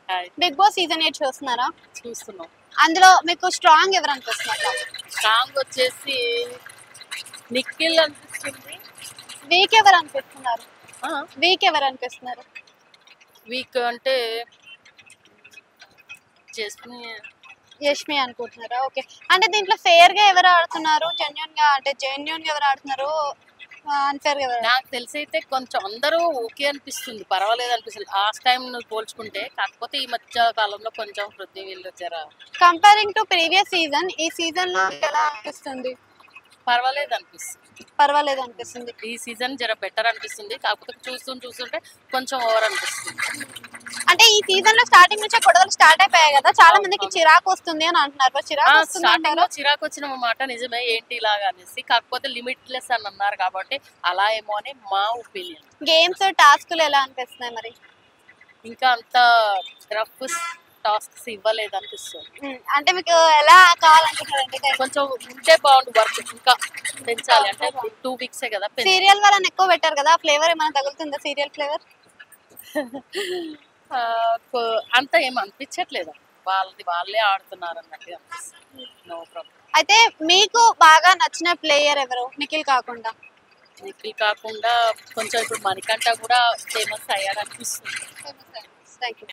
Hi. Big boss season 8 చూస్తున్నారా? చూస్తున్నాం. అందులో మీకు స్ట్రాంగ్ ఎవరు అనిపిస్తున్నారు? స్ట్రాంగ్ వచ్చేసి నిఖిల్ అనిపిస్తుంది. వీక్ ఎవరు అనిపిస్తున్నారు? ఆ, వీక్ ఎవరు అనిపిస్తున్నారు? వీక్ అంటే చేసుకుని యష్మి అనుకుంటున్నారా? ఓకే. అంటే దీంట్లో ఫేర్ గా ఎవరు ఆడుతున్నారు, జెన్యున్ గా ఎవరు ఆడుతున్నారు, అన్ఫేర్ గా ఎవరు? నాకు తెలిసి అయితే కొంచెం అందరూ ఓకే అనిపిస్తుంది, పర్వాలేదు అనిపిస్తుంది లాస్ట్ టైం పోల్చుకుంటే. కాకపోతే ఈ మధ్య కాలంలో కొంచెం వృద్ధి వీళ్ళు జర కంపేరింగ్ టు ప్రీవియస్ సీజన్ ఈ సీజన్ లో ఎలా అనిపిస్తుంది? పర్వాలేదు అనిపిస్తుంది. పర్వాలేదు అనిపిస్తుంది. ఈ సీజన్ జర బెటర్ అనిపిస్తుంది. కాకపోతే చూస్తుంటే కొంచెం ఓవర్ అనిపిస్తుంది. అంటే ఈ సీజన్ లో స్టార్టింగ్ నుంచే గొడవలు స్టార్ట్ అయిపోయాయి కదా, చాలా మందికి అవును. చిరాకు వస్తుంది అని అంటున్నారు. మరి చిరాకు వస్తుంది స్టార్టింగ్ లో అంటారా? చిరాకు వచ్చిన మాట నిజమే, ఏంటి ఇలాగా అనేసి. కాకపోతే లిమిట్లెస్ అని అన్నారు కాబట్టి అలా ఏమో అని మా ఒపీనియన్. గేమ్స్ టాస్కులు ఎలా అనిపిస్తున్నాయి మరి? ఇంకా అంత రఫ్ టాస్క్స్ ఇవ్వలేదు అనిపిస్తుంది. అంటే మీకు ఎలా కావాలనుకుంటున్నారు? కొంచెం ఉంటే బాగుండు, వర్క్ ఇంకా పెంచాలి. అంటే 2 వీక్సే కదా సీరియల్ వాళ్ళని ఎక్కువ పెట్టారు కదా, ఫ్లేవర్ ఏమైనా తగులుతుందా? సీరియల్ ఫ్లేవర్ అంత ఏం అనిపించట్లేదు. వాళ్ళే ఆడుతున్నారు అన్నట్టుగా అనిపిస్తుంది. No problem. అయితే మీకు బాగా నచ్చిన ప్లేయర్ ఎవరు, నిఖిల్ కాకుండా? నిఖిల్ కాకుండా కొంచెం ఇప్పుడు మణికంఠ కూడా ఫేమస్ అయ్యాడు అనిపిస్తుంది. Thank you.